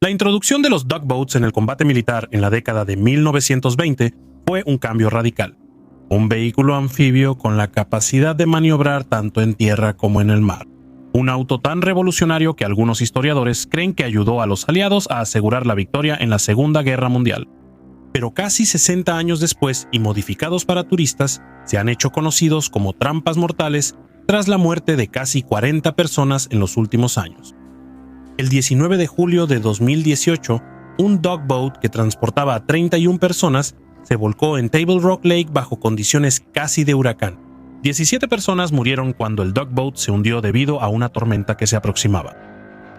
La introducción de los tugboats en el combate militar en la década de 1920 fue un cambio radical. Un vehículo anfibio con la capacidad de maniobrar tanto en tierra como en el mar. Un auto tan revolucionario que algunos historiadores creen que ayudó a los aliados a asegurar la victoria en la Segunda Guerra Mundial. Pero casi 60 años después y modificados para turistas, se han hecho conocidos como trampas mortales tras la muerte de casi 40 personas en los últimos años. El 19 de julio de 2018, un tugboat que transportaba a 31 personas se volcó en Table Rock Lake bajo condiciones casi de huracán. 17 personas murieron cuando el tugboat se hundió debido a una tormenta que se aproximaba.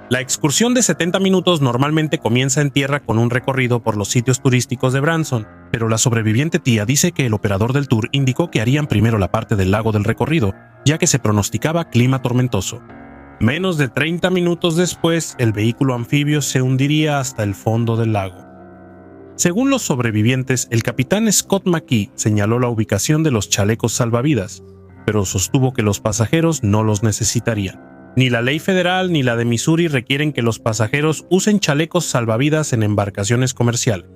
La excursión de 70 minutos normalmente comienza en tierra con un recorrido por los sitios turísticos de Branson, pero la sobreviviente tía dice que el operador del tour indicó que harían primero la parte del lago del recorrido, ya que se pronosticaba clima tormentoso. Menos de 30 minutos después, el vehículo anfibio se hundiría hasta el fondo del lago. Según los sobrevivientes, el capitán Scott McKee señaló la ubicación de los chalecos salvavidas, pero sostuvo que los pasajeros no los necesitarían. Ni la ley federal ni la de Missouri requieren que los pasajeros usen chalecos salvavidas en embarcaciones comerciales.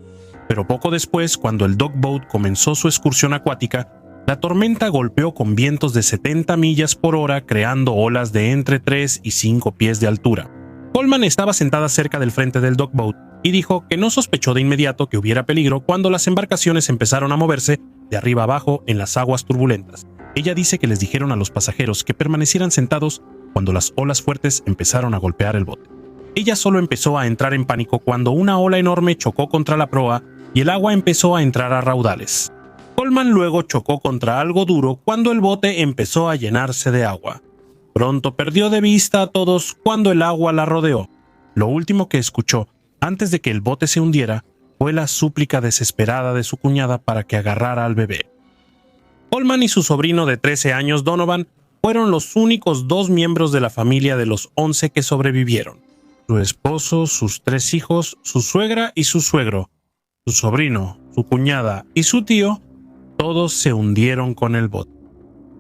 Pero poco después, cuando el tugboat comenzó su excursión acuática, la tormenta golpeó con vientos de 70 millas por hora, creando olas de entre 3 y 5 pies de altura. Coleman estaba sentada cerca del frente del tugboat y dijo que no sospechó de inmediato que hubiera peligro cuando las embarcaciones empezaron a moverse de arriba abajo en las aguas turbulentas. Ella dice que les dijeron a los pasajeros que permanecieran sentados cuando las olas fuertes empezaron a golpear el bote. Ella solo empezó a entrar en pánico cuando una ola enorme chocó contra la proa y el agua empezó a entrar a raudales. Coleman luego chocó contra algo duro cuando el bote empezó a llenarse de agua. Pronto perdió de vista a todos cuando el agua la rodeó. Lo último que escuchó antes de que el bote se hundiera fue la súplica desesperada de su cuñada para que agarrara al bebé. Coleman y su sobrino de 13 años, Donovan, fueron los únicos 2 miembros de la familia de los 11 que sobrevivieron. Su esposo, sus 3 hijos, su suegra y su suegro, su sobrino, su cuñada y su tío, todos se hundieron con el bote.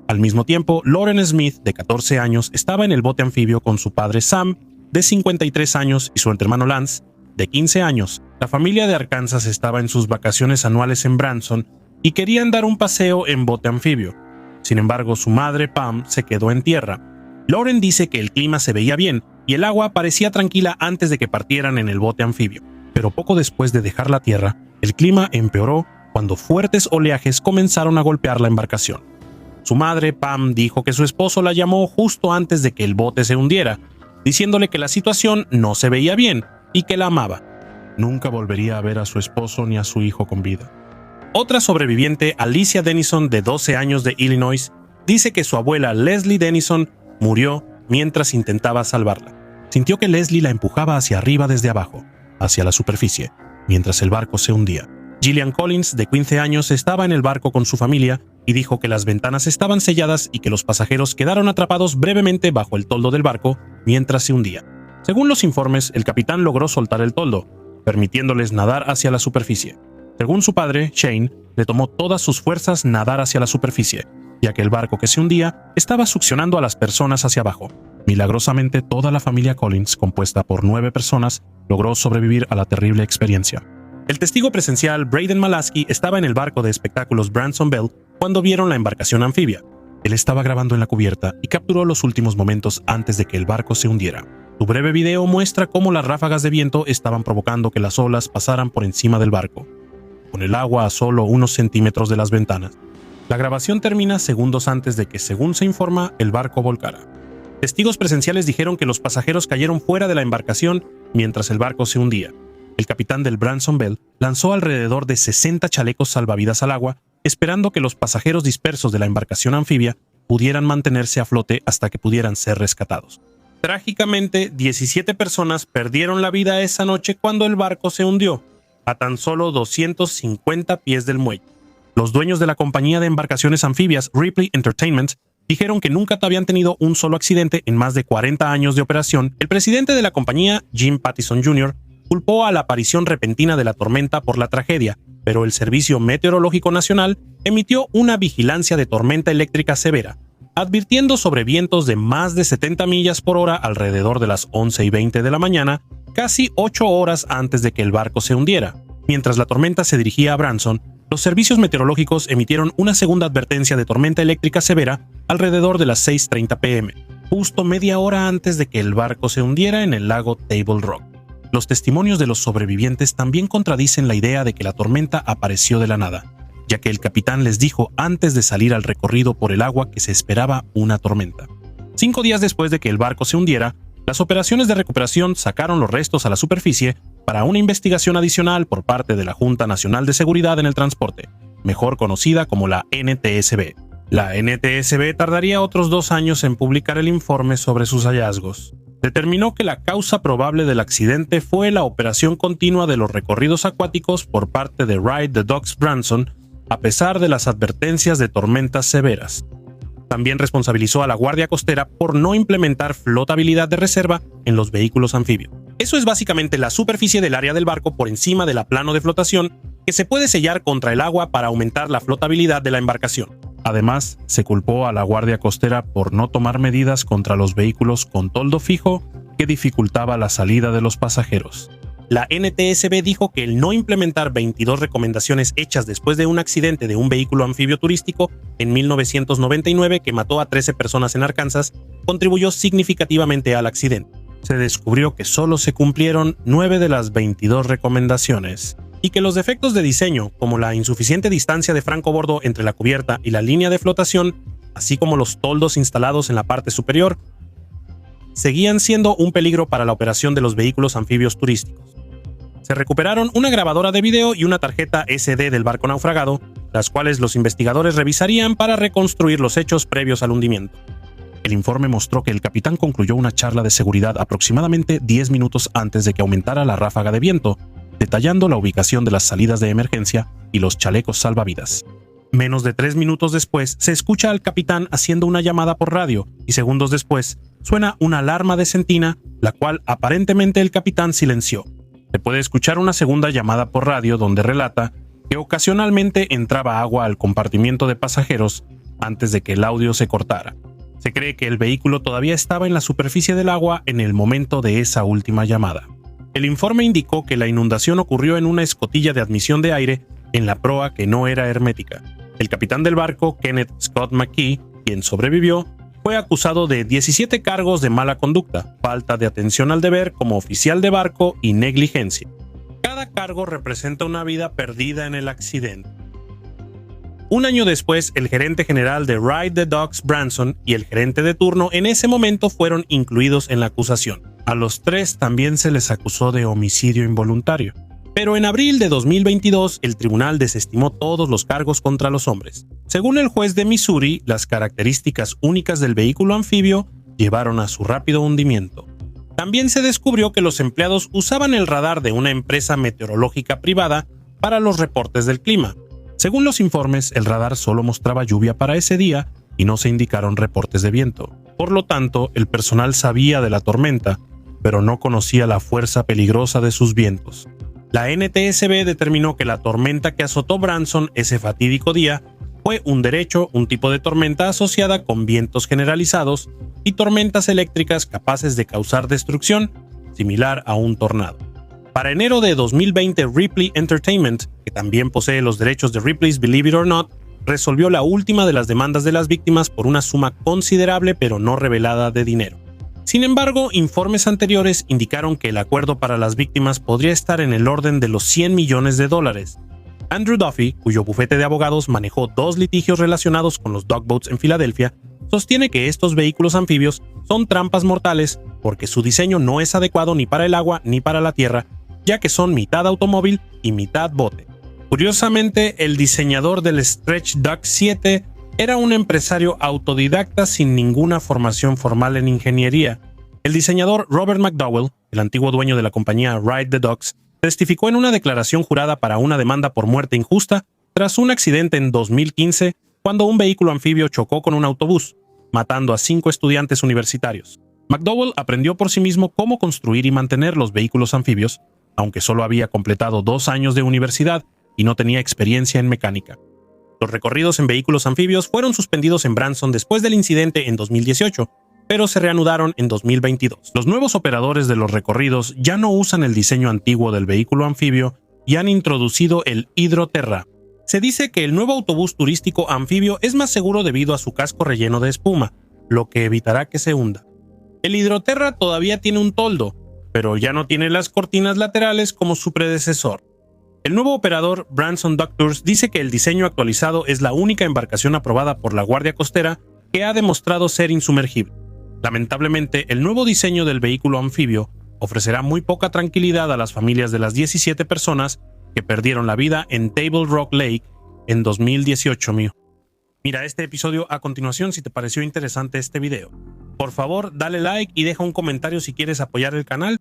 Al mismo tiempo, Lauren Smith, de 14 años, estaba en el bote anfibio con su padre Sam, de 53 años, y su hermano Lance, de 15 años. La familia de Arkansas estaba en sus vacaciones anuales en Branson y querían dar un paseo en bote anfibio. Sin embargo, su madre Pam se quedó en tierra. Lauren dice que el clima se veía bien y el agua parecía tranquila antes de que partieran en el bote anfibio. Pero poco después de dejar la tierra, el clima empeoró cuando fuertes oleajes comenzaron a golpear la embarcación. Su madre, Pam, dijo que su esposo la llamó justo antes de que el bote se hundiera, diciéndole que la situación no se veía bien y que la amaba. Nunca volvería a ver a su esposo ni a su hijo con vida. Otra sobreviviente, Alicia Dennison, de 12 años, de Illinois, dice que su abuela Leslie Dennison murió mientras intentaba salvarla. Sintió que Leslie la empujaba hacia arriba desde abajo, hacia la superficie, mientras el barco se hundía. Gillian Collins, de 15 años, estaba en el barco con su familia y dijo que las ventanas estaban selladas y que los pasajeros quedaron atrapados brevemente bajo el toldo del barco mientras se hundía. Según los informes, el capitán logró soltar el toldo, permitiéndoles nadar hacia la superficie. Según su padre, Shane, le tomó todas sus fuerzas nadar hacia la superficie, ya que el barco que se hundía estaba succionando a las personas hacia abajo. Milagrosamente, toda la familia Collins, compuesta por 9 personas, logró sobrevivir a la terrible experiencia. El testigo presencial Braden Malaski estaba en el barco de espectáculos Branson Belle cuando vieron la embarcación anfibia. Él estaba grabando en la cubierta y capturó los últimos momentos antes de que el barco se hundiera. Su breve video muestra cómo las ráfagas de viento estaban provocando que las olas pasaran por encima del barco, con el agua a solo unos centímetros de las ventanas. La grabación termina segundos antes de que, según se informa, el barco volcara. Testigos presenciales dijeron que los pasajeros cayeron fuera de la embarcación mientras el barco se hundía. El capitán del Branson Belle lanzó alrededor de 60 chalecos salvavidas al agua, esperando que los pasajeros dispersos de la embarcación anfibia pudieran mantenerse a flote hasta que pudieran ser rescatados. Trágicamente, 17 personas perdieron la vida esa noche cuando el barco se hundió, a tan solo 250 pies del muelle. Los dueños de la compañía de embarcaciones anfibias Ripley Entertainment dijeron que nunca habían tenido un solo accidente en más de 40 años de operación. El presidente de la compañía, Jim Pattison Jr., culpó a la aparición repentina de la tormenta por la tragedia, pero el Servicio Meteorológico Nacional emitió una vigilancia de tormenta eléctrica severa. advirtiendo sobre vientos de más de 70 millas por hora alrededor de las 11:20 de la mañana, casi 8 horas antes de que el barco se hundiera. Mientras la tormenta se dirigía a Branson, los servicios meteorológicos emitieron una segunda advertencia de tormenta eléctrica severa alrededor de las 6:30 p.m., justo media hora antes de que el barco se hundiera en el lago Table Rock. Los testimonios de los sobrevivientes también contradicen la idea de que la tormenta apareció de la nada, ya que el capitán les dijo antes de salir al recorrido por el agua que se esperaba una tormenta. 5 días después de que el barco se hundiera, las operaciones de recuperación sacaron los restos a la superficie para una investigación adicional por parte de la Junta Nacional de Seguridad en el Transporte, mejor conocida como la NTSB. La NTSB tardaría otros 2 años en publicar el informe sobre sus hallazgos. Determinó que la causa probable del accidente fue la operación continua de los recorridos acuáticos por parte de Ride the Docks Branson, a pesar de las advertencias de tormentas severas. También responsabilizó a la Guardia Costera por no implementar flotabilidad de reserva en los vehículos anfibios. Eso es básicamente la superficie del área del barco por encima de la plano de flotación que se puede sellar contra el agua para aumentar la flotabilidad de la embarcación. Además, se culpó a la Guardia Costera por no tomar medidas contra los vehículos con toldo fijo que dificultaba la salida de los pasajeros. La NTSB dijo que el no implementar 22 recomendaciones hechas después de un accidente de un vehículo anfibio turístico en 1999 que mató a 13 personas en Arkansas contribuyó significativamente al accidente. Se descubrió que solo se cumplieron 9 de las 22 recomendaciones y que los defectos de diseño, como la insuficiente distancia de franco-bordo entre la cubierta y la línea de flotación, así como los toldos instalados en la parte superior, seguían siendo un peligro para la operación de los vehículos anfibios turísticos. Se recuperaron una grabadora de video y una tarjeta SD del barco naufragado, las cuales los investigadores revisarían para reconstruir los hechos previos al hundimiento. El informe mostró que el capitán concluyó una charla de seguridad aproximadamente 10 minutos antes de que aumentara la ráfaga de viento, detallando la ubicación de las salidas de emergencia y los chalecos salvavidas. Menos de 3 minutos después, se escucha al capitán haciendo una llamada por radio y segundos después, suena una alarma de sentina, la cual aparentemente el capitán silenció. Se puede escuchar una segunda llamada por radio donde relata que ocasionalmente entraba agua al compartimiento de pasajeros antes de que el audio se cortara. Se cree que el vehículo todavía estaba en la superficie del agua en el momento de esa última llamada. El informe indicó que la inundación ocurrió en una escotilla de admisión de aire en la proa que no era hermética. El capitán del barco, Kenneth Scott McKee, quien sobrevivió, fue acusado de 17 cargos de mala conducta, falta de atención al deber como oficial de barco y negligencia. Cada cargo representa una vida perdida en el accidente. Un año después, el gerente general de Ride the Docks Branson y el gerente de turno en ese momento fueron incluidos en la acusación. A los 3 también se les acusó de homicidio involuntario. Pero en abril de 2022, el tribunal desestimó todos los cargos contra los hombres. Según el juez de Missouri, las características únicas del vehículo anfibio llevaron a su rápido hundimiento. También se descubrió que los empleados usaban el radar de una empresa meteorológica privada para los reportes del clima. Según los informes, el radar solo mostraba lluvia para ese día y no se indicaron reportes de viento. Por lo tanto, el personal sabía de la tormenta, pero no conocía la fuerza peligrosa de sus vientos. La NTSB determinó que la tormenta que azotó Branson ese fatídico día fue un derecho, un tipo de tormenta asociada con vientos generalizados y tormentas eléctricas capaces de causar destrucción, similar a un tornado. Para enero de 2020, Ripley Entertainment, que también posee los derechos de Ripley's Believe It or Not, resolvió la última de las demandas de las víctimas por una suma considerable pero no revelada de dinero. Sin embargo, informes anteriores indicaron que el acuerdo para las víctimas podría estar en el orden de los $100 millones. Andrew Duffy, cuyo bufete de abogados manejó 2 litigios relacionados con los Dogboats en Filadelfia, sostiene que estos vehículos anfibios son trampas mortales porque su diseño no es adecuado ni para el agua ni para la tierra, ya que son mitad automóvil y mitad bote. Curiosamente, el diseñador del Stretch Duck 7 era un empresario autodidacta sin ninguna formación formal en ingeniería. El diseñador Robert McDowell, el antiguo dueño de la compañía Ride the Docks, testificó en una declaración jurada para una demanda por muerte injusta tras un accidente en 2015 cuando un vehículo anfibio chocó con un autobús, matando a 5 estudiantes universitarios. McDowell aprendió por sí mismo cómo construir y mantener los vehículos anfibios, aunque solo había completado 2 años de universidad y no tenía experiencia en mecánica. Los recorridos en vehículos anfibios fueron suspendidos en Branson después del incidente en 2018, pero se reanudaron en 2022. Los nuevos operadores de los recorridos ya no usan el diseño antiguo del vehículo anfibio y han introducido el Hydroterra. Se dice que el nuevo autobús turístico anfibio es más seguro debido a su casco relleno de espuma, lo que evitará que se hunda. El Hydroterra todavía tiene un toldo, pero ya no tiene las cortinas laterales como su predecesor. El nuevo operador, Branson Dock Tours, dice que el diseño actualizado es la única embarcación aprobada por la Guardia Costera que ha demostrado ser insumergible. Lamentablemente, el nuevo diseño del vehículo anfibio ofrecerá muy poca tranquilidad a las familias de las 17 personas que perdieron la vida en Table Rock Lake en 2018. Mira este episodio a continuación si te pareció interesante este video. Por favor, dale like y deja un comentario si quieres apoyar el canal.